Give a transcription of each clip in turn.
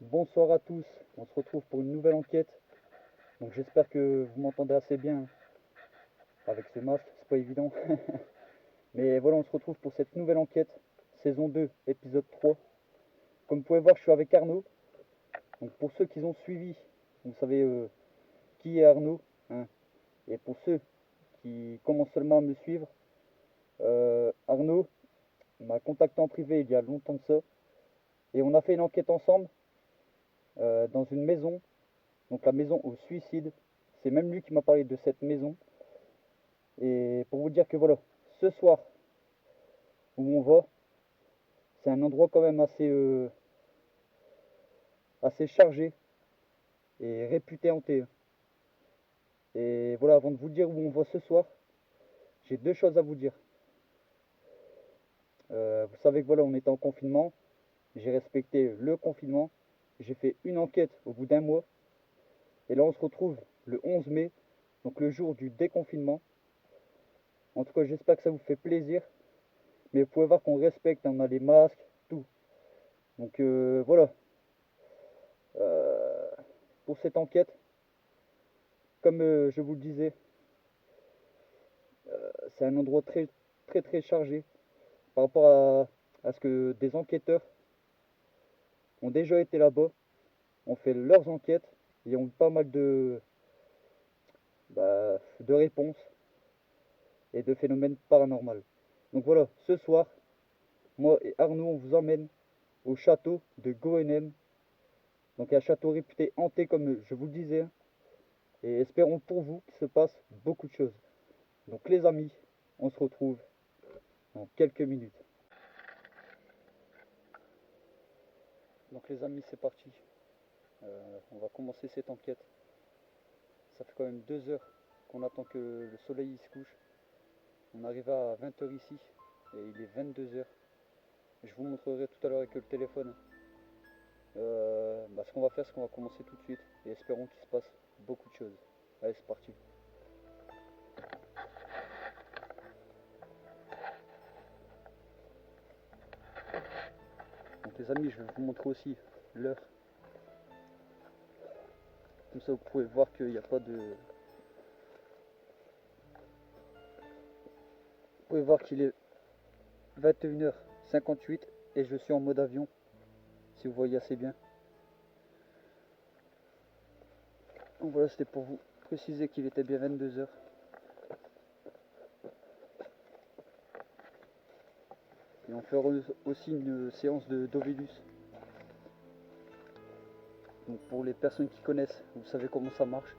Bonsoir à tous, on se retrouve pour une nouvelle enquête. Donc j'espère que vous m'entendez assez bien avec ce masque, c'est pas évident. Mais voilà, on se retrouve pour cette nouvelle enquête, saison 2, épisode 3. Comme vous pouvez voir, je suis avec Arnaud. Donc pour ceux qui ont suivi, vous savez qui est Arnaud, hein. Et pour ceux qui commencent seulement à me suivre, Arnaud m'a contacté en privé il y a longtemps de ça. Et on a fait une enquête ensemble dans une maison, donc la maison au suicide. C'est même lui qui m'a parlé de cette maison. Et pour vous dire que voilà, ce soir où on va, c'est un endroit quand même assez chargé et réputé hanté. Et voilà, avant de vous dire où on va ce soir, j'ai deux choses à vous dire. Vous savez que voilà, on était en confinement, j'ai respecté le confinement, j'ai fait une enquête au bout d'un mois, et là on se retrouve le 11 mai, donc le jour du déconfinement. En tout cas, j'espère que ça vous fait plaisir, mais vous pouvez voir qu'on respecte, on a les masques, tout. Donc voilà, euh, pour cette enquête, comme je vous le disais, c'est un endroit très très très chargé par rapport à ce que des enquêteurs ont déjà été là-bas, ont fait leurs enquêtes et ont eu pas mal de réponses et de phénomènes paranormaux. Donc voilà, ce soir, moi et Arnaud, on vous emmène au château de Goenem. Donc un château réputé hanté comme je vous le disais. Et espérons pour vous qu'il se passe beaucoup de choses. Donc les amis, on se retrouve dans quelques minutes. Donc les amis, c'est parti. On va commencer cette enquête. Ça fait quand même 2 heures qu'on attend que le soleil se couche. On arrive à 20 h ici et il est 22 h. Je vous montrerai tout à l'heure avec le téléphone. Ce qu'on va faire, c'est qu'on va commencer tout de suite et espérons qu'il se passe beaucoup de choses. Allez, c'est parti. Donc les amis, je vais vous montrer aussi l'heure. Comme ça vous pouvez voir qu'il n'y a pas de... Vous pouvez voir qu'il est 21h58 et je suis en mode avion, si vous voyez assez bien. Donc voilà, c'était pour vous préciser qu'il était bien 22h. Et on fera aussi une séance d'Ovilus. Donc pour les personnes qui connaissent, vous savez comment ça marche.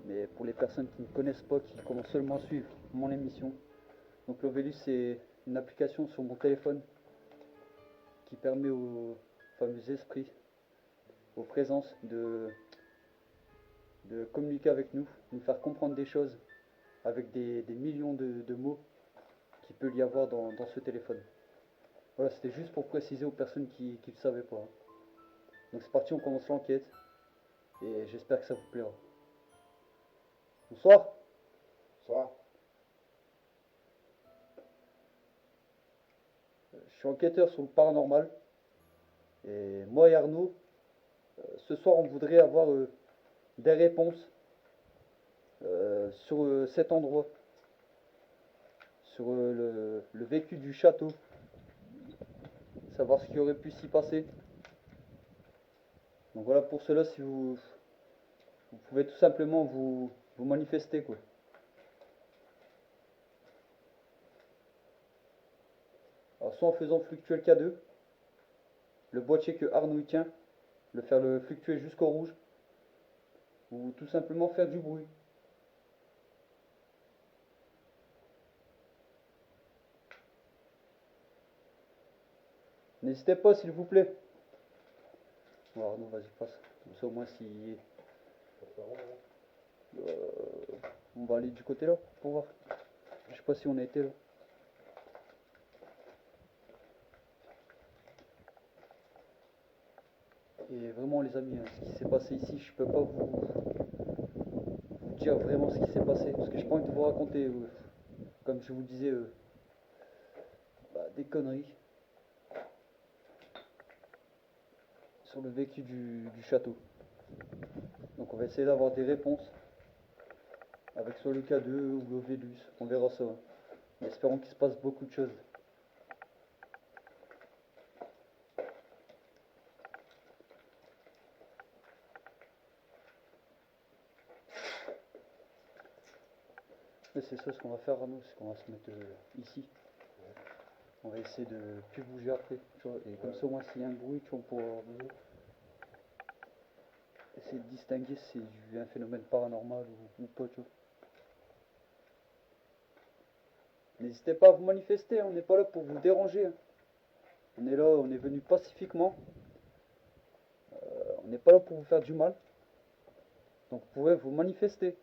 Mais pour les personnes qui ne connaissent pas, qui commencent seulement à suivre mon émission, donc l'Ovilus c'est une application sur mon téléphone qui permet aux fameux esprits, aux présences de communiquer avec nous, nous faire comprendre des choses avec des millions de mots qu'il peut y avoir dans ce téléphone. Voilà, c'était juste pour préciser aux personnes qui ne le savaient pas. Donc c'est parti, on commence l'enquête et j'espère que ça vous plaira. Bonsoir. Bonsoir. Je suis enquêteur sur le paranormal et moi et Arnaud, ce soir on voudrait avoir des réponses sur cet endroit, sur le vécu du château, savoir ce qui aurait pu s'y passer. Donc voilà, pour cela, si vous pouvez tout simplement vous manifester, quoi. Alors soit en faisant fluctuer le K2, le boîtier que Arnaud y tient, le faire le fluctuer jusqu'au rouge, ou tout simplement faire du bruit. N'hésitez pas, s'il vous plaît. Bon, Arnaud, vas-y, passe. Comme ça, au moins, si... on va aller du côté là, pour voir. Je sais pas si on a été là. Et vraiment, les amis, ce qui s'est passé ici, je peux pas vous dire vraiment ce qui s'est passé. Parce que j'ai pas envie de vous raconter, comme je vous disais, des conneries sur le vécu du château. Donc on va essayer d'avoir des réponses avec soit le K2 ou l'Ovilus, on verra ça. Mais espérons qu'il se passe beaucoup de choses. Mais c'est ça ce qu'on va faire, Arnaud, c'est qu'on va se mettre ici. On va essayer de plus bouger après, tu vois, et comme ça au moins s'il y a un bruit, tu vois, on pourra essayer de distinguer si c'est un phénomène paranormal ou pas, tu vois. N'hésitez pas à vous manifester, on n'est pas là pour vous déranger. On est là, on est venu pacifiquement. On n'est pas là pour vous faire du mal. Donc vous pouvez vous manifester.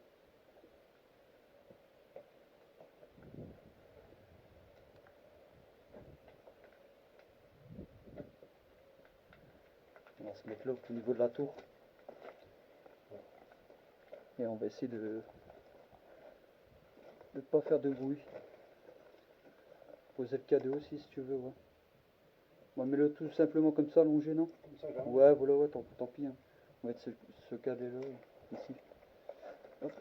On va se mettre là au niveau de la tour. Et on va essayer de ne pas faire de bruit. Poser le K2 aussi si tu veux, ouais. Bon, mets-le tout simplement comme ça, allongé, non? Comme ça, genre. Ouais, voilà, ouais, tant pis. Hein. On va mettre ce K2 là, ici. Hop.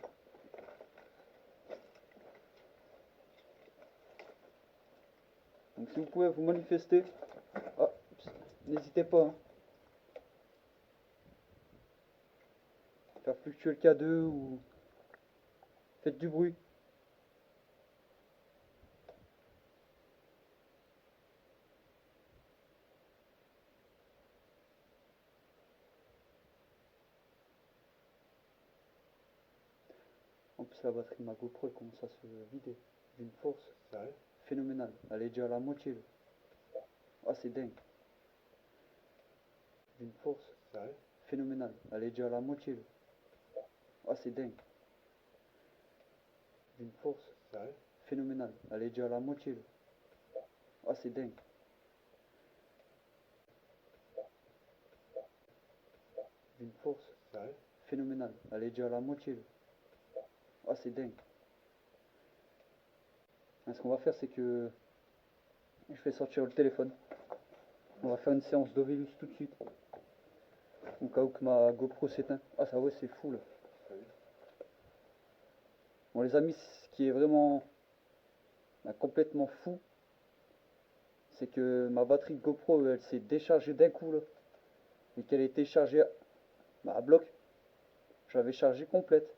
Donc si vous pouvez vous manifester, ah, n'hésitez pas. Hein. Faire fluctuer le K2 ou faites du bruit. En plus la batterie de ma GoPro elle commence à se vider d'une force phénoménale. Elle est déjà à la moitié là. Ah c'est dingue. D'une force phénoménale. Elle est déjà à la moitié là. Ah c'est dingue. D'une force phénoménale. Elle est déjà à la moitié là. Ah, c'est dingue. D'une force Sérieux? phénoménale. Elle est déjà à la moitié là. Ah, c'est dingue. Ah, ce qu'on va faire, c'est que je vais sortir le téléphone. On va faire une séance d'Ovilus tout de suite. Au cas où que ma GoPro s'éteint. Ah, ça ouais, c'est fou là. Bon, les amis, ce qui est vraiment complètement fou, c'est que ma batterie de GoPro, elle s'est déchargée d'un coup là. Et qu'elle était chargée à bloc. Je l'avais chargée complète.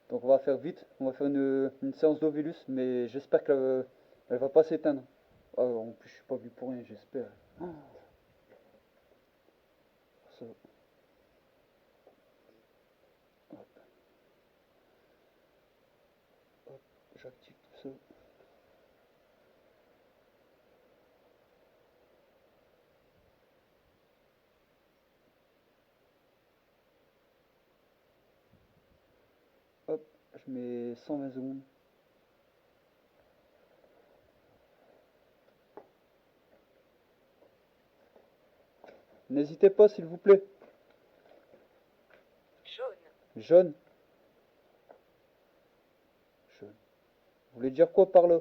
Donc on va faire vite. On va faire une séance d'Ovilus, mais j'espère qu'elle elle va pas s'éteindre. Ah, en plus, je suis pas venu pour rien, j'espère. Ah, ça. Hop, hop, j'active tout ça. Hop, je mets 120 secondes. N'hésitez pas, s'il vous plaît. Jaune. Jaune. Jaune. Vous voulez dire quoi par là?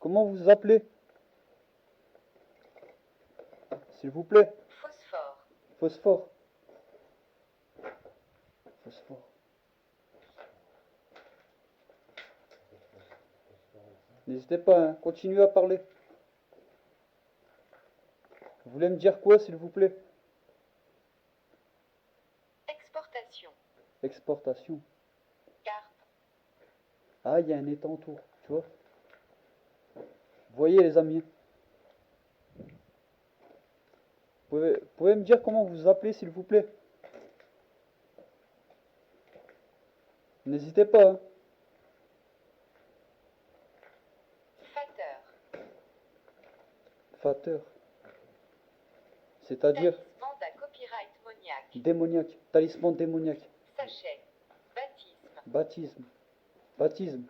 Comment vous vous appelez? S'il vous plaît. Phosphore. Phosphore. Phosphore. N'hésitez pas, hein. Continuez à parler. Vous voulez me dire quoi, s'il vous plaît? Exportation. Exportation. Carpe. Ah, il y a un étang autour, tu vois? Vous voyez, les amis? Vous pouvez me dire comment vous vous appelez, s'il vous plaît? N'hésitez pas, hein. Fateur. Fateur. C'est-à-dire Talisman d'un copyright moniaque. démoniaque. Talisman démoniaque. Sachet. Baptisme. Baptisme. Baptisme.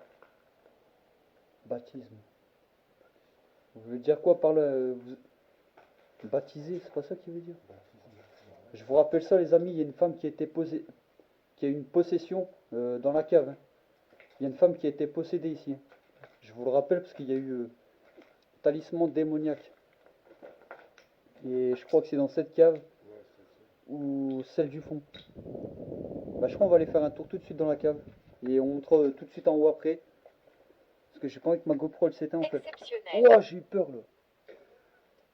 Baptisme. Vous voulez dire quoi par là? Baptisé, c'est pas ça qu'il veut dire? Je vous rappelle ça, les amis, il y a une femme qui a été qui a eu une possession dans la cave, hein. Il y a une femme qui a été possédée ici, hein. Je vous le rappelle parce qu'il y a eu talisman démoniaque. Et je crois que c'est dans cette cave ou celle du fond. Bah, je crois qu'on va aller faire un tour tout de suite dans la cave. Et on montre tout de suite en haut après. Parce que j'ai pas envie que ma GoPro elle s'éteint en fait. Exceptionnel. Ouah, j'ai eu peur là.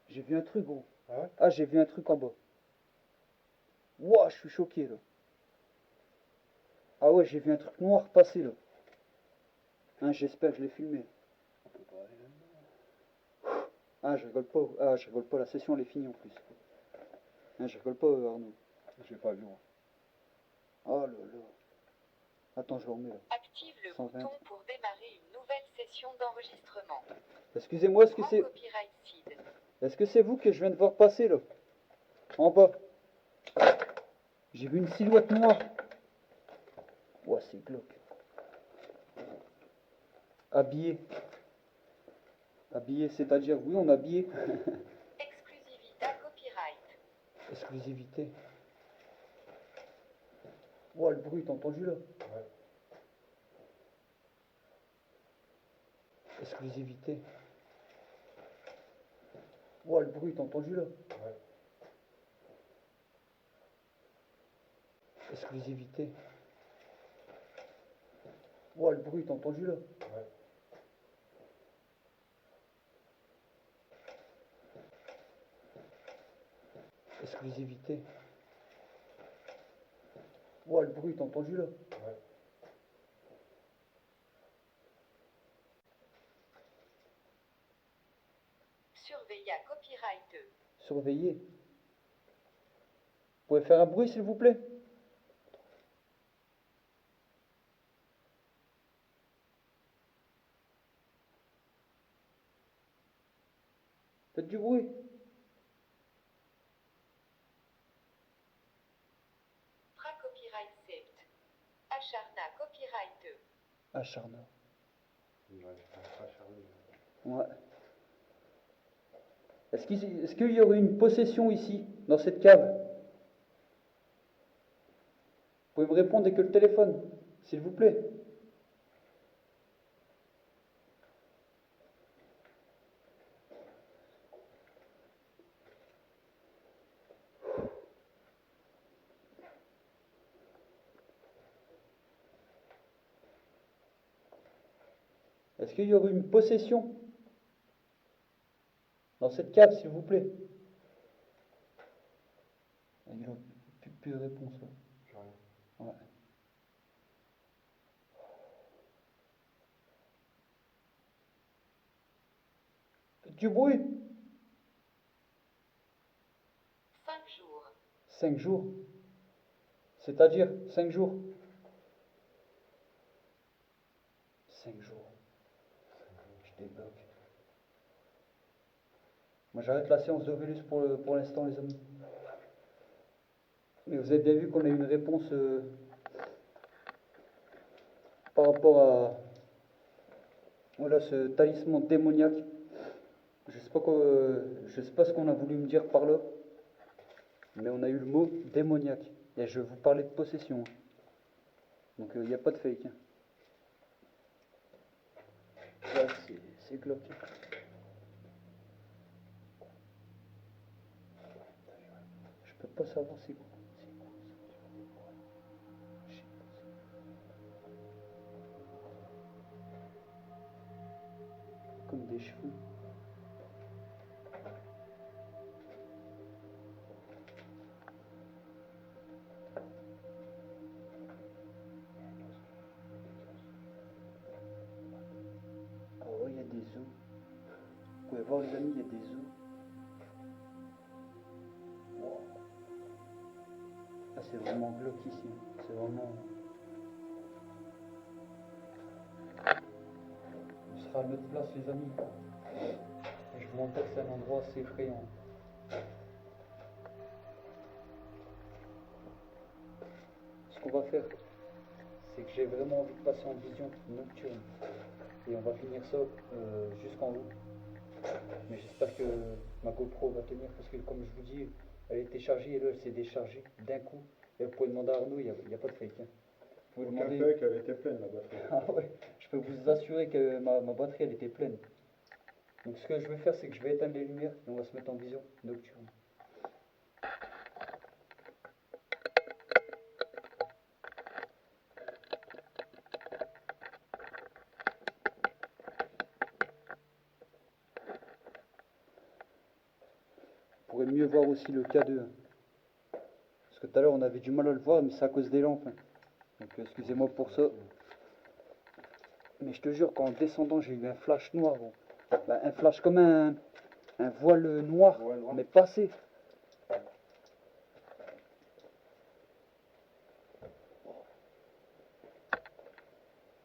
J'ai vu un truc gros. Ah ouais? Ah, j'ai vu un truc en bas. Ouah, je suis choqué là. Ah ouais, j'ai vu un truc noir passer là. Hein, j'espère que je l'ai filmé. On peut pas aller là-dedans. Ah, je rigole pas. Ah, je rigole pas, la session elle est finie en plus. Hein, je rigole pas, Arnaud. J'ai pas vu, moi. Oh là là. Attends, je le remets là. Active le 120. bouton pour démarrer une nouvelle session d'enregistrement. Excusez-moi, est-ce que Grand c'est copyright seed. est-ce que c'est vous que je viens de voir passer là? En bas. J'ai vu une silhouette noire. Ouah, c'est glauque. Habillé. Habillé, c'est-à-dire, oui, on est habillé. Exclusivité copyright. Exclusivité. Ouah, le bruit, t'as entendu là? Ouais. Exclusivité. Ouah, le bruit, t'as entendu là? Ouais. Exclusivité. Ouah, le bruit, t'as entendu là? Ouais. Exclusivité. Ouah, le bruit, t'as entendu là? Ouais. Surveilla copyright 2. Surveillez. Vous pouvez faire un bruit, s'il vous plaît? Faites du bruit. Fra copyright 7. Acharna copyright 2. Acharna. Ouais, je suis pas acharné. Ouais. Est-ce qu'il y aurait une possession ici, dans cette cave? Vous pouvez me répondre dès que le téléphone, s'il vous plaît. Est-ce qu'il y aurait une possession dans cette cave, s'il vous plaît? Il a plus de réponse là. J'ai rien. Ouais. Faites du bruit. 5 jours. 5 jours. C'est-à-dire 5 jours. 5 jours. Je débloque. Moi j'arrête la séance d'Ovulus pour l'instant les amis. Mais vous avez bien vu qu'on a eu une réponse par rapport à voilà, ce talisman démoniaque. Je sais pas je sais pas ce qu'on a voulu me dire par là, mais on a eu le mot démoniaque. Et je vous parlais de possession. Donc il n'y a pas de fake. Là c'est glauque. Je peux pas savoir c'est quoi. Comme des cheveux. Oh, il y a des os. Vous pouvez voir les amis, il y a des os. Wow. Ah, c'est vraiment glauque ici. C'est vraiment... On sera à notre place les amis. Et je vous montre que c'est un endroit assez effrayant. Ce qu'on va faire, c'est que j'ai vraiment envie de passer en vision nocturne. Et on va finir ça jusqu'en haut. Mais j'espère que ma GoPro va tenir parce que comme je vous dis, elle était chargée et là elle s'est déchargée d'un coup. Et vous pouvez demander à Arnaud, il n'y a pas de fake. Hein. Vous pouvez Aucun demander... fake, elle était pleine la batterie. Ah ouais, je peux vous assurer que ma batterie elle était pleine. Donc ce que je vais faire, c'est que je vais éteindre les lumières et on va se mettre en vision nocturne. Vous pourrez mieux voir aussi le K2. Parce que tout à l'heure on avait du mal à le voir, mais c'est à cause des lampes. Hein. Donc excusez-moi pour ça. Mais je te jure qu'en descendant j'ai eu un flash noir. Bon. Ben, un flash comme un voile noir, Ouais, noir. mais passé.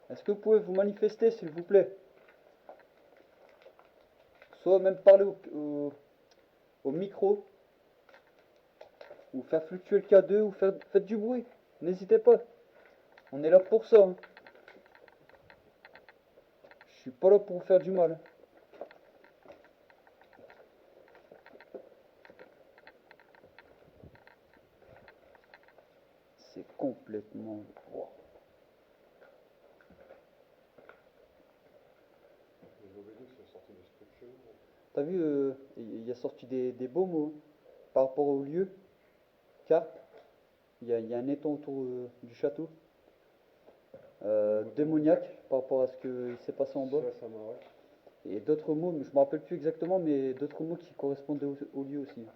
Est-ce que vous pouvez vous manifester s'il vous plaît? Soit même parler au micro. Ou faire fluctuer le K2 ou faites du bruit. N'hésitez pas. On est là pour ça. Hein. Je suis pas là pour vous faire du mal. C'est complètement... Wow. Les Obélix, ils sont sortis des structures. T'as vu, il y a sorti des beaux mots hein, par rapport au lieu. Car il y a un étang autour du château. Démoniaque par rapport à ce qui s'est passé en bas. Ça m'arrête. Et d'autres mots, je me rappelle plus exactement, mais d'autres mots qui correspondaient au lieu aussi.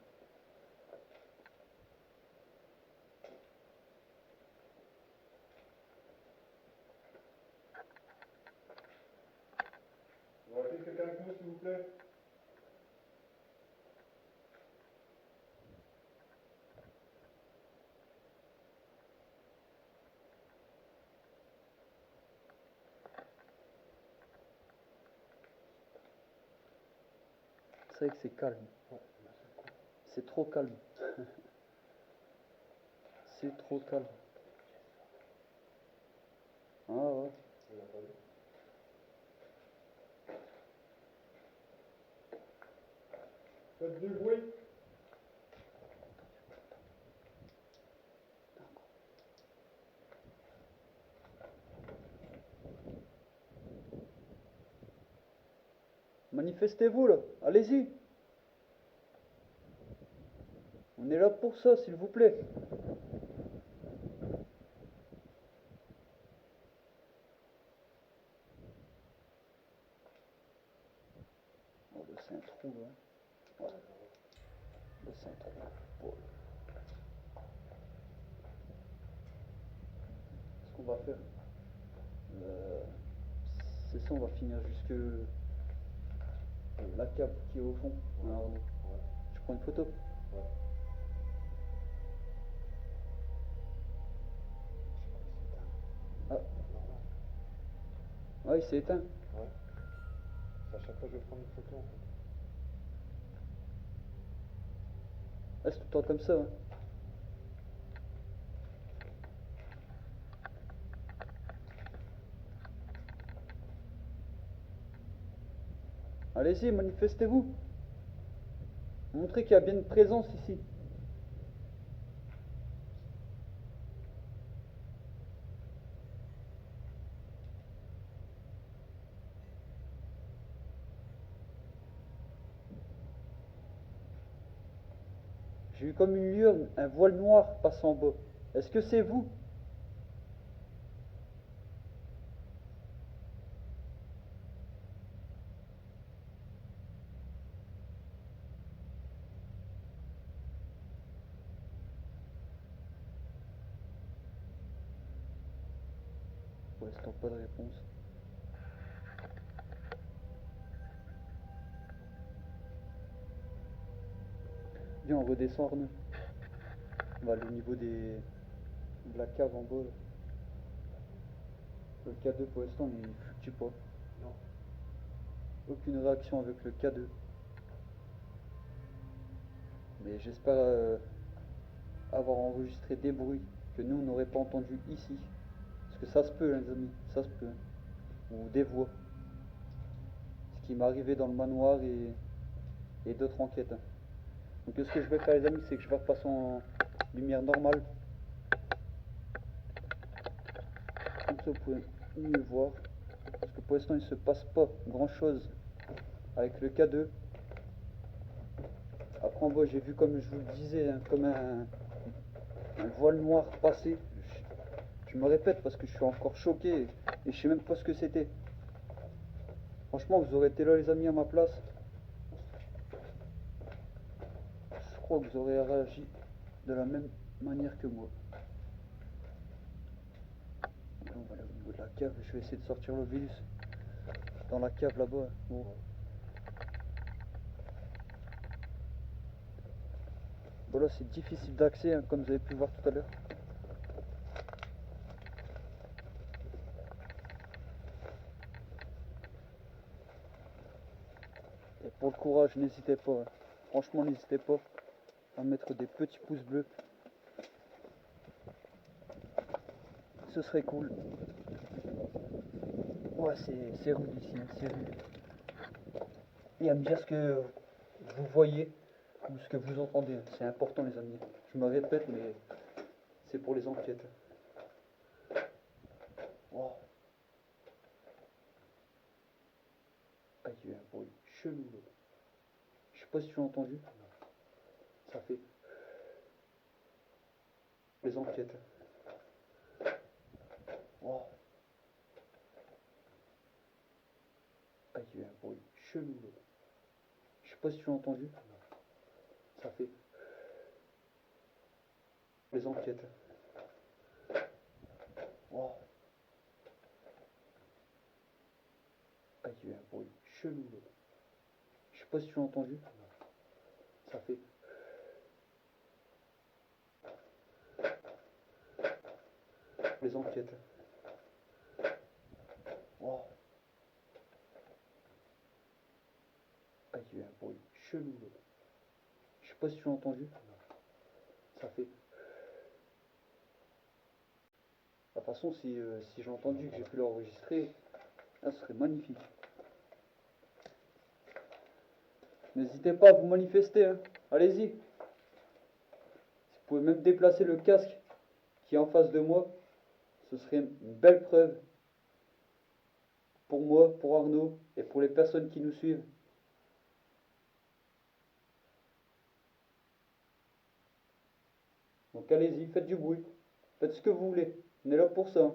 Vous avez quelqu'un avec nous, s'il vous plaît? C'est vrai que c'est calme. C'est trop calme. C'est trop calme. Ah ouais. Faites du bruit. Manifestez-vous là, allez-y. On est là pour ça, s'il vous plaît. Oh, bah, c'est un trou, hein. Ouais. Bah, c'est un trou. Oh. Ce qu'on va faire, euh, c'est ça, on va finir jusque la cave qui est au fond. Ouais. Alors, Ouais. je prends une photo. Ouais. Ah, Normal. ouais, il s'est éteint. Ouais. C'est à chaque fois que je vais prendre une photo en fait. Ah, c'est tout le temps comme ça, hein. Allez-y, manifestez-vous. Montrez qu'il y a bien une présence ici. J'ai eu comme une lueur, un voile noir passe en bas. Est-ce que c'est vous? Pour l'instant, pas de réponse. Viens, on redescend, Arnaud. On va aller au niveau de la cave en bas. Là. Le K2, pour l'instant, il fluctue pas. Non. Aucune réaction avec le K2. Mais j'espère avoir enregistré des bruits que nous, on n'aurait pas entendus ici. Parce que ça se peut, hein, les amis, ça se peut. Ou des voix. Ce qui m'est arrivé dans le manoir et d'autres enquêtes. Hein. Donc ce que je vais faire, les amis, c'est que je vais repasser en lumière normale. Comme ça, vous pouvez mieux voir. Parce que pour l'instant, il ne se passe pas grand chose avec le K2. Après, en bas, j'ai vu, comme je vous le disais, hein, comme un voile noir passer. Je me répète parce que je suis encore choqué et je sais même pas ce que c'était. Franchement, vous aurez été là, les amis, à ma place. Je crois que vous aurez réagi de la même manière que moi. Là, on va aller au niveau de la cave. Je vais essayer de sortir le virus dans la cave là-bas. Bon. Bon, là, c'est difficile d'accès, hein, comme vous avez pu voir tout à l'heure. Et pour le courage, n'hésitez pas. Hein. Franchement, n'hésitez pas à mettre des petits pouces bleus. Ce serait cool. Ouais, c'est rude ici, hein, c'est rude. Et à me dire ce que vous voyez ou ce que vous entendez. C'est important, les amis. Je me répète, mais c'est pour les enquêtes. Wow. Ah, il y a eu un bruit chelou là. Je sais pas si tu l'as entendu. Ça fait les enquêtes. Wow. Ah, il y a eu un bruit chelou là. Je sais pas si tu l'as entendu. Ça fait les enquêtes. Wow. Ah, il y a eu un bruit chelou là. Je sais pas si tu l'as entendu. Ça fait les enquêtes. Wow. Ah, il y a eu un bruit chelou là. Je sais pas si tu l'as entendu. Ça fait. De toute façon, si j'ai entendu que j'ai pu l'enregistrer, là, ce serait magnifique. N'hésitez pas à vous manifester, hein. Allez-y. Vous pouvez même déplacer le casque qui est en face de moi. Ce serait une belle preuve pour moi, pour Arnaud et pour les personnes qui nous suivent. Donc allez-y, faites du bruit. Faites ce que vous voulez. On est là pour ça.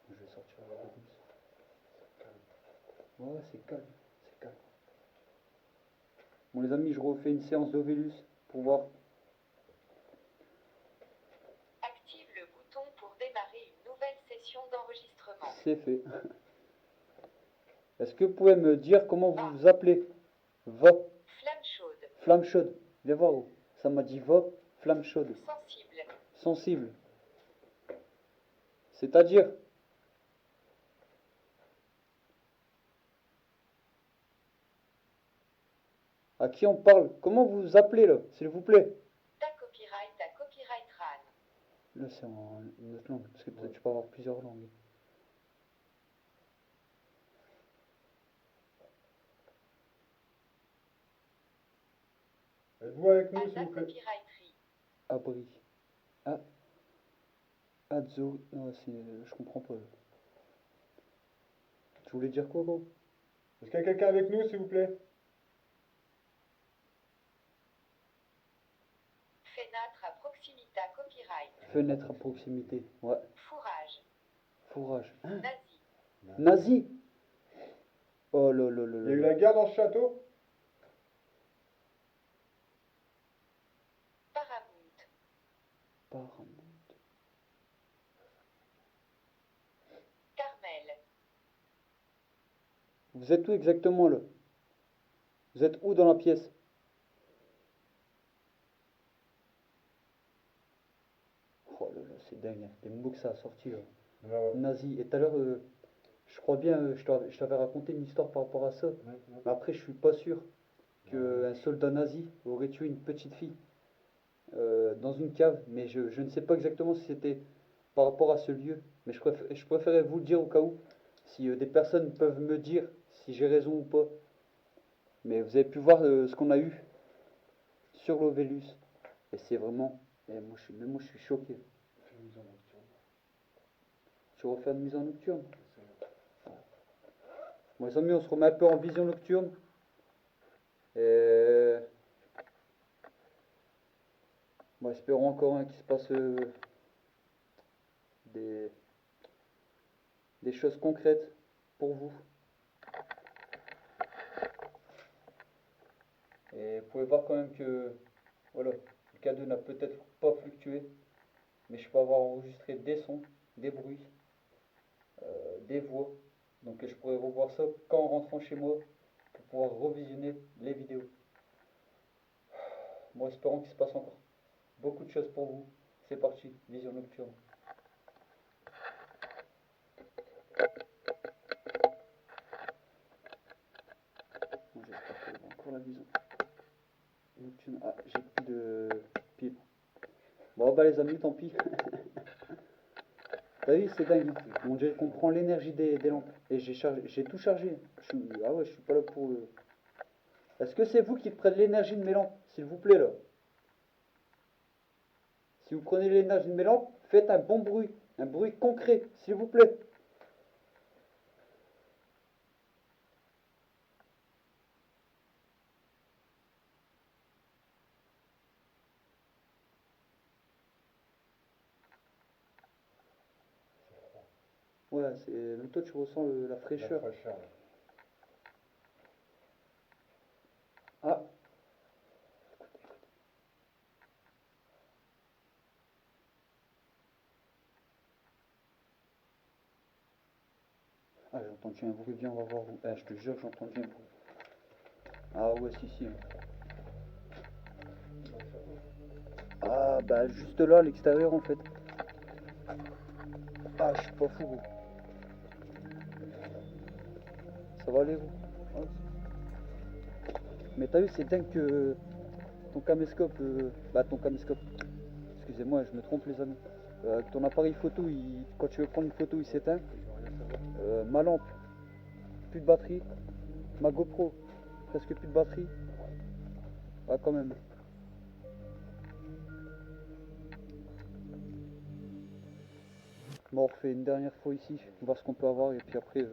Je vais sortir la bus. Ouais, c'est calme. C'est calme. Bon les amis, je refais une séance d'Ovellus pour voir. Active le bouton pour démarrer une nouvelle session d'enregistrement. C'est fait. Est-ce que vous pouvez me dire comment vous vous appelez? Va. Flamme chaude. Flamme chaude. Viens voir où. Ça m'a dit va. Flamme chaude. Sensible. Sensible. C'est-à-dire? À qui on parle? Comment vous vous appelez là, s'il vous plaît? Ta copyright RAN. Là c'est en une autre langue, parce que peut-être tu peux avoir plusieurs langues. Êtes-vous avec nous, s'il Ada vous plaît? copyrighterie. Abri. Ah. Adzo. Non, je comprends pas. Tu voulais dire quoi, gros? Est-ce qu'il y a quelqu'un avec nous, s'il vous plaît? Fenêtre à proximité copyright. Fenêtre à proximité. Ouais. Fourrage. Fourrage. Hein? Nazi. Nazi. Oh là là là Il y a eu là. la guerre dans ce château? Paramount. Paramount. Carmel. Vous êtes où exactement là? Vous êtes où dans la pièce? Oh là là, c'est dingue, hein, les mots que ça a sorti là. Ah ouais. Nazi. Et tout à l'heure, je crois bien, je t'avais raconté une histoire par rapport à ça. Mais après, je suis pas sûr qu'un soldat nazi aurait tué une petite fille dans une cave. Mais je ne sais pas exactement si c'était par rapport à ce lieu. Mais je préférais vous le dire au cas où. Si des personnes peuvent me dire si j'ai raison ou pas. Mais vous avez pu voir ce qu'on a eu sur l'Ovellus. Et c'est vraiment. Même moi, je suis choqué. Fais une mise en nocturne. Tu refais une mise en nocturne. Bon, les amis, on se remet un peu en vision nocturne. Et... Bon, espérons encore qu'il se passe des choses concrètes pour vous. Et vous pouvez voir quand même que voilà, le K2 n'a peut-être pas fluctué, mais je peux avoir enregistré des sons, des bruits, des voix. Donc je pourrais revoir ça qu'en rentrant chez moi pour pouvoir revisionner les vidéos. Bon, espérons qu'il se passe encore beaucoup de choses pour vous. C'est parti, vision nocturne. Bon, j'espère qu'il y aura encore la vision nocturne. Ah, j'ai plus de pile. Bon bah les amis, tant pis. T'as vu, c'est dingue. Mon Dieu, qu'on prend l'énergie des lampes. Et j'ai tout chargé. Ah ouais, je suis pas là pour... Est-ce que c'est vous qui prenez l'énergie de mes lampes, s'il vous plaît, là? Si vous prenez l'énergie de mes lampes, faites un bon bruit. Un bruit concret, s'il vous plaît. Ouais, même toi, tu ressens la fraîcheur. La fraîcheur. Ah. Ah, j'ai entendu un bruit, viens, on va voir où. Ah, je te jure, j'ai entendu un bruit. Ah ouais, si. Ah, bah juste là, à l'extérieur, en fait. Ah, je suis pas fou, gros. Ça va aller, vous? Ouais. Mais t'as vu, c'est dingue que ton caméscope, ton caméscope, excusez-moi, je me trompe les amis. Ton appareil photo, quand tu veux prendre une photo, il s'éteint. Ma lampe, plus de batterie. Ma GoPro, presque plus de batterie. Ah, quand même. Bon, on refait une dernière fois ici, voir ce qu'on peut avoir et puis après.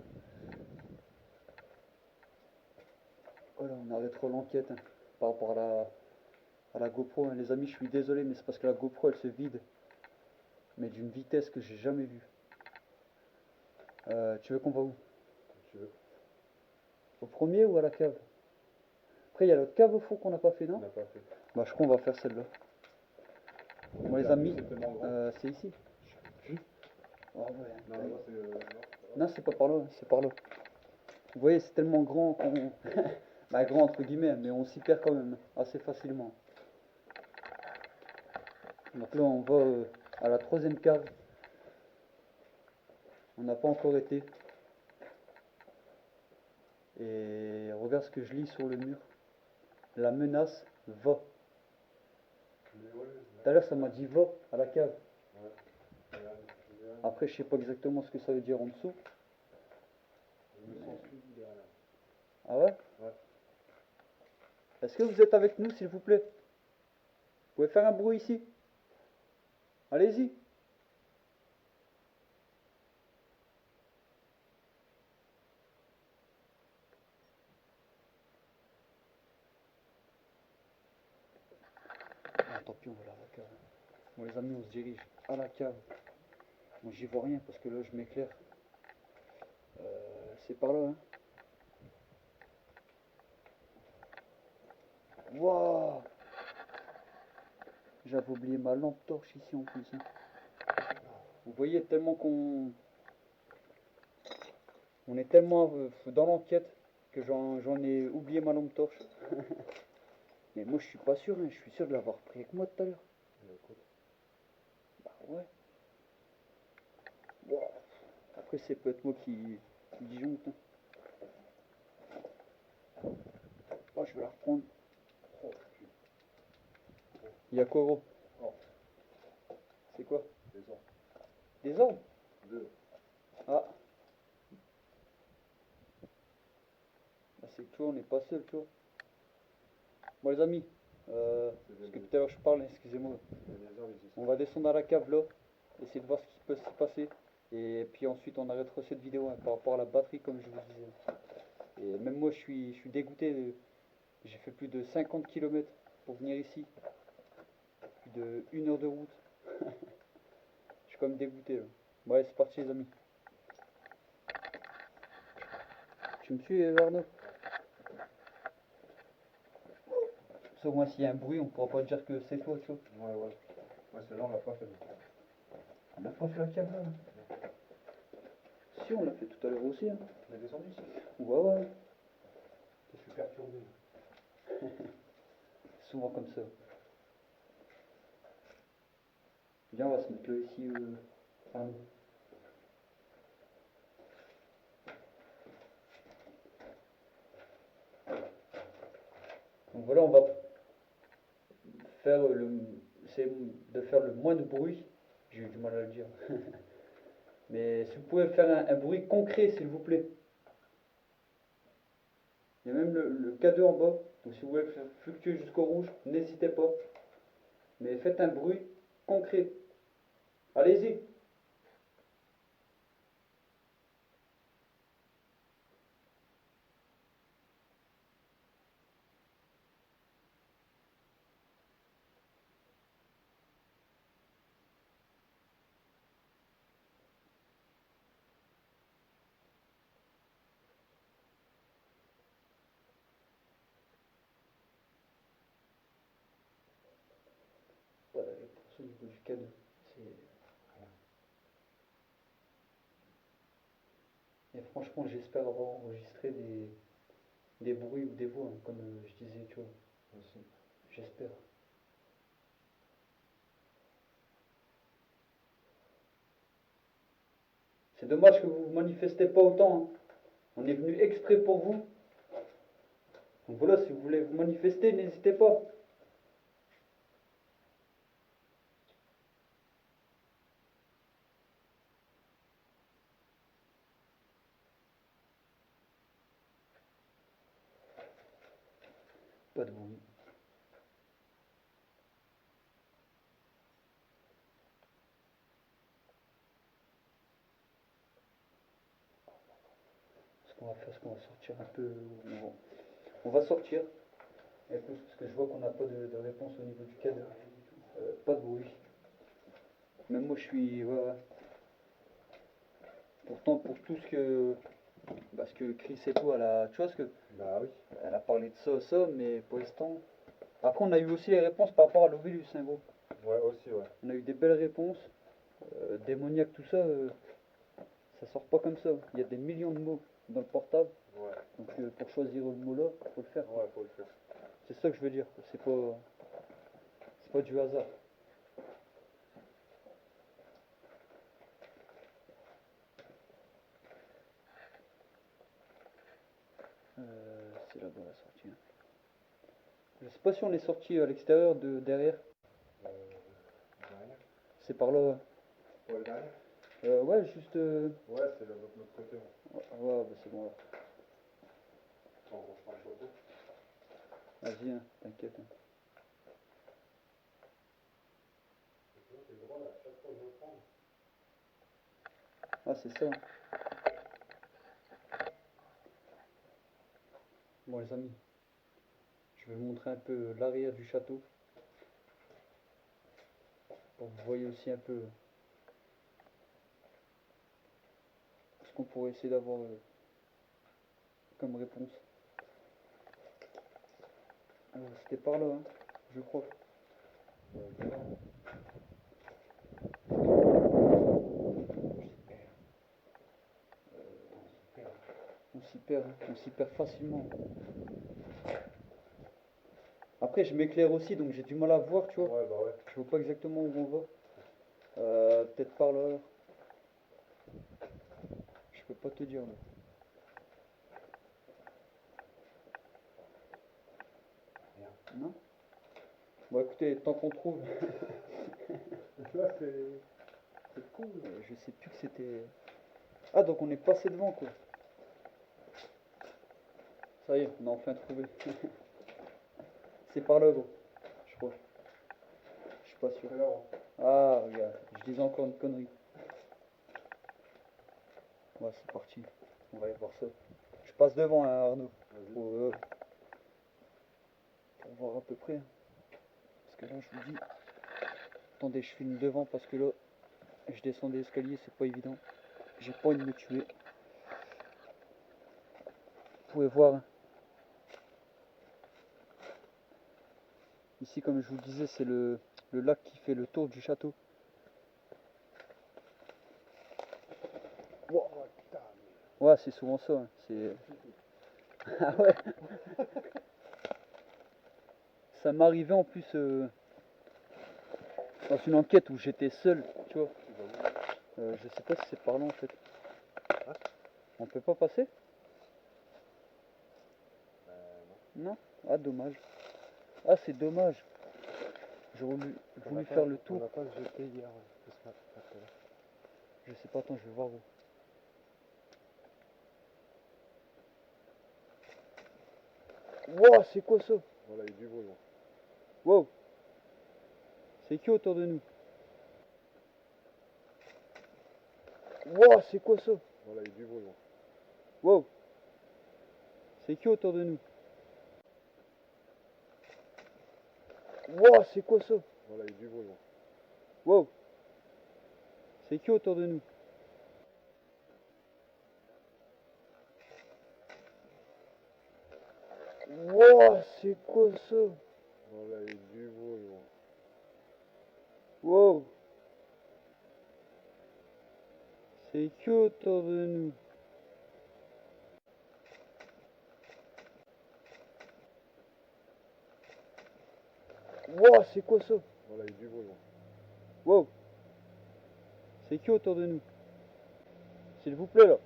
Voilà, on arrêtera l'enquête hein, par rapport à la GoPro. Hein. Les amis, je suis désolé, mais c'est parce que la GoPro elle se vide, mais d'une vitesse que j'ai jamais vue. Tu veux qu'on va où? Comme tu veux. Au premier ou à la cave? Après, il y a l'autre cave au fond qu'on n'a pas fait, On non? n'a pas fait. Bah, je crois qu'on va faire celle-là. Bon, les amis, C'est tellement grand. c'est ici. Oh, ouais. Non, non, c'est. Non, c'est pas par là, hein, c'est par là. Vous voyez, c'est tellement grand qu'on. Bah, grand entre guillemets, mais on s'y perd quand même assez facilement. Donc là, on va à la troisième cave. On n'a pas encore été. Et regarde ce que je lis sur le mur. La menace va. Tout à l'heure, ça m'a dit va à la cave. Après, je sais pas exactement ce que ça veut dire en dessous. Ah ouais? Ouais. Est-ce que vous êtes avec nous, s'il vous plaît? Vous pouvez faire un bruit ici? Allez-y. Ah, tant pis, on va aller à la cave. Bon, les amis, on se dirige à la cave. Moi, j'y vois rien parce que là, je m'éclaire. C'est par là, hein. Waouh! J'avais oublié ma lampe torche ici en plus. Hein. Vous voyez, tellement on est tellement dans l'enquête que j'en ai oublié ma lampe torche. Mais moi, je suis pas sûr, hein. Je suis sûr de l'avoir pris avec moi tout à l'heure. Bah ouais. Wow. Après, c'est peut-être moi qui disjoncte. Hein. Oh, je vais la reprendre. Il y a quoi, gros? Oh. C'est quoi? Des ordres. Des ordres? Deux. Ah. Ah, c'est que tu vois, on n'est pas seul, tu vois. Bon, les amis, parce que tout à l'heure je parle, excusez-moi. On va descendre à la cave là, essayer de voir ce qui peut se passer. Et puis ensuite, on arrêtera cette vidéo hein, par rapport à la batterie, comme je vous disais. Et même moi, je suis dégoûté. J'ai fait plus de 50 km pour venir ici. Plus de 1 heure de route. Je suis quand même dégoûté. Là. Bon, allez, c'est parti, les amis. Tu me suis, Arnaud? Au moins, s'il y a un bruit, on pourra pas dire que c'est toi, tu vois. Ouais, ouais. Ouais, celle-là, on l'a pas fait. On n'a pas fait la cave là. Si, on l'a fait tout à l'heure aussi. Hein. On est descendu ici. Ouais, ouais. Je suis perturbé. Souvent comme ça. Viens, on va se mettre là ici. Arnaud. Donc voilà, on va faire essayer de faire le moins de bruit. J'ai eu du mal à le dire. Mais si vous pouvez faire un bruit concret, s'il vous plaît. Il y a même le K2 en bas. Donc si vous voulez faire fluctuer jusqu'au rouge, n'hésitez pas. Mais faites un bruit concret. Allez-y. Voilà, et pour ce niveau du K2, et franchement, j'espère avoir enregistré des bruits ou des voix, hein, comme je disais, tu vois. Aussi. J'espère. C'est dommage que vous vous manifestez pas autant. Hein. On est venu exprès pour vous. Donc voilà, si vous voulez vous manifester, n'hésitez pas. Pas de bruit. Ce qu'on va faire, c'est qu'on va sortir un peu. On va sortir. Et plus, parce que je vois qu'on n'a pas de réponse au niveau du cadre. Pas de bruit. Même moi, je suis. Ouais, ouais. Pourtant, pour tout ce que. Parce que Chris et tout, tu vois ce que. Bah oui. Elle a parlé de ça, mais pour l'instant. Après, on a eu aussi les réponses par rapport à l'Ovilus, hein, gros. Ouais, aussi, ouais. On a eu des belles réponses. Démoniaque, tout ça, ça sort pas comme ça. Il y a des millions de mots dans le portable. Ouais. Donc, pour choisir le mot là, faut le faire. Ouais, faut le faire. C'est ça que je veux dire. C'est pas du hasard. C'est là-bas la sortie. Hein. Je sais pas si on est sorti à l'extérieur de derrière. Derrière. C'est par là. Ouais, derrière. Ouais, juste. Ouais, c'est de notre côté. Ouais, bah c'est bon là. On reprend le château. Vas-y, hein, t'inquiète. Hein. C'est drôle, à chaque fois que je prends. Ah, c'est ça. Bon, les amis, je vais vous montrer un peu l'arrière du château. Pour que vous voyez aussi un peu ce qu'on pourrait essayer d'avoir comme réponse. C'était par là, hein, je crois. On s'y perd facilement. Après, je m'éclaire aussi, donc j'ai du mal à voir, tu vois. Ouais, bah ouais. Je vois pas exactement où on va. Peut-être par là. Je peux pas te dire là. Non? Bon, écoutez, tant qu'on trouve. Là, c'est cool. Je sais plus que c'était. Ah, donc on est passé devant, quoi. Ça y est, on a enfin trouvé. C'est par là, gros. Je crois. Je suis pas sûr. Ah, regarde, je disais encore une connerie. Ouais, c'est parti. On va aller voir ça. Je passe devant, hein, Arnaud. Pour voir à peu près. Hein. Parce que là, je vous dis. Attendez, je filme devant parce que là, je descends des escaliers, c'est pas évident. J'ai pas envie de me tuer. Vous pouvez voir. Hein. Ici, comme je vous disais, c'est le lac qui fait le tour du château. Wow. Ouais, c'est souvent ça. Hein. C'est. Ah ouais. Ça m'arrivait en plus dans une enquête où j'étais seul, tu vois. Je sais pas si c'est par là en fait. On peut pas passer? Non? Ah, dommage. Ah, c'est dommage. J'aurais voulu faire le tour. On n'a pas jeté hier, ce matin. Je sais pas, attends, je vais voir où. Wow, c'est quoi ça? Voilà, il y a du bruit. Wow. C'est qui autour de nous? Wow, c'est quoi ça? Voilà, il y a du bruit. Wow. C'est qui autour de nous? Wow, c'est quoi ça? Voilà, il y a du bruit. Wow. C'est qui autour de nous? Wow, c'est quoi ça? Voilà, il y a du bruit. Wow. C'est qui autour de nous? Wow, c'est quoi ça? Voilà, il y a du bruit. Wow. C'est qui autour de nous? S'il vous plaît là.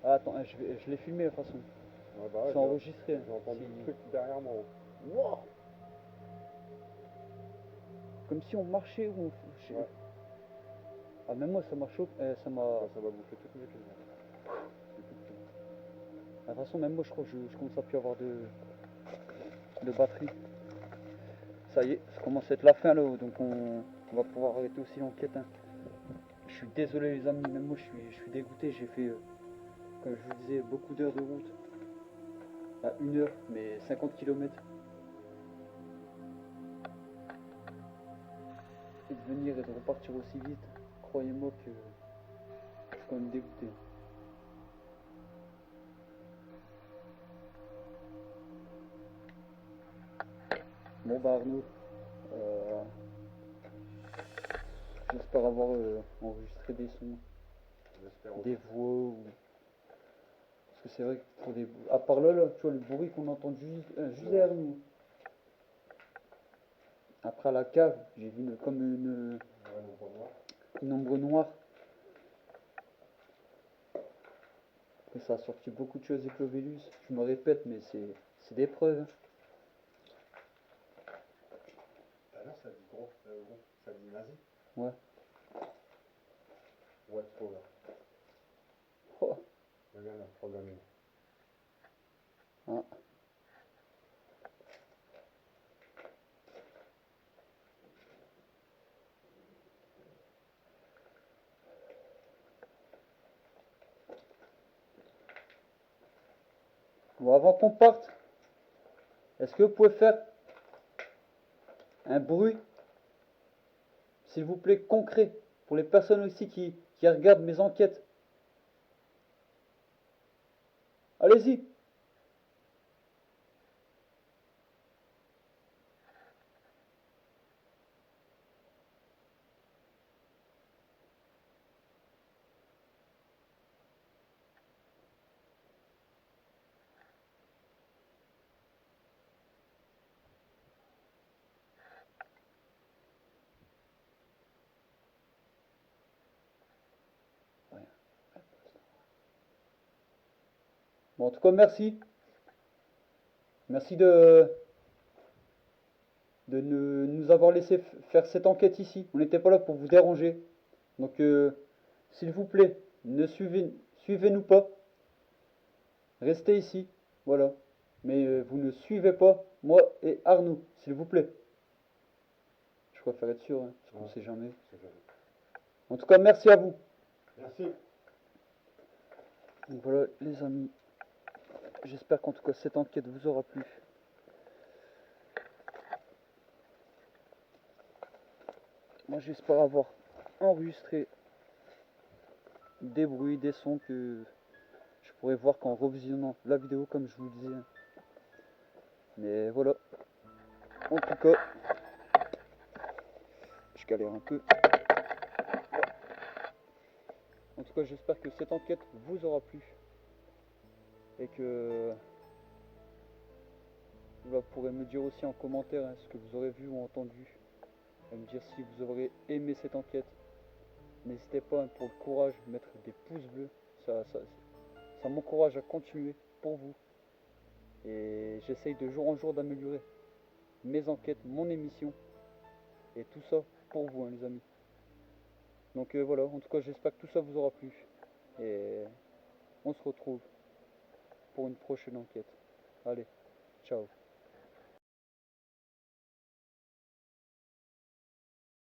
Ah, attends, je l'ai filmé de toute façon. Ouais, bah ouais, C'est enregistré. j'ai entendu Si- le truc derrière moi. Wow. Comme si on marchait ou on... Ouais. Ah, même moi, ça m'a choqué. Ça m'a... Ouais, ça m'a bouffé toutes mes piles. J'ai plus de piles. De toute façon, même moi, je crois que je commence à plus avoir de batterie. Ça y est, ça commence à être la fin là, donc on va pouvoir arrêter aussi l'enquête. Hein. Je suis désolé les amis, même moi je suis dégoûté. J'ai fait, comme je vous disais, beaucoup d'heures de route. À 1 heure, mais 50 km. Et de venir et de repartir aussi vite, croyez-moi que je suis quand même dégoûté. Bon bah Arnaud, euh, j'espère avoir enregistré des sons, J'espère des aussi. voix ou... Parce que c'est vrai que pour des... À part là, tu vois le bruit qu'on entend juste derrière nous. Après à la cave, j'ai vu comme Ouais, donc on voit. une ombre noire. Et ça a sorti beaucoup de choses avec Clovelus. Je me répète, mais c'est des preuves. Hein. Tout à l'heure, ça dit gros, ça dit nazi. Ouais. What's over. Oh. Regarde la programming. Ah. Bon, avant qu'on parte, est-ce que vous pouvez faire un bruit, s'il vous plaît, concret, pour les personnes aussi qui regardent mes enquêtes? Allez-y. Bon, en tout cas, merci. Merci de nous avoir laissé faire cette enquête ici. On n'était pas là pour vous déranger. Donc, s'il vous plaît, ne suivez-nous pas. Restez ici. Voilà. Mais vous ne suivez pas moi et Arnaud, s'il vous plaît. Je préfère être sûr, hein, parce qu'on ne sait jamais. C'est jamais. En tout cas, merci à vous. Merci. Donc voilà, les amis. J'espère qu'en tout cas, cette enquête vous aura plu. Moi, j'espère avoir enregistré des bruits, des sons que je pourrais voir qu'en revisionnant la vidéo, comme je vous le disais. Mais voilà. En tout cas, je galère un peu. En tout cas, j'espère que cette enquête vous aura plu. Et que vous pourrez me dire aussi en commentaire hein, ce que vous aurez vu ou entendu. Et me dire si vous aurez aimé cette enquête. N'hésitez pas hein, pour le courage de mettre des pouces bleus. Ça m'encourage à continuer pour vous. Et j'essaye de jour en jour d'améliorer mes enquêtes, mon émission. Et tout ça pour vous, hein, les amis. Donc voilà, en tout cas, j'espère que tout ça vous aura plu. Et on se retrouve pour une prochaine enquête. Allez, ciao.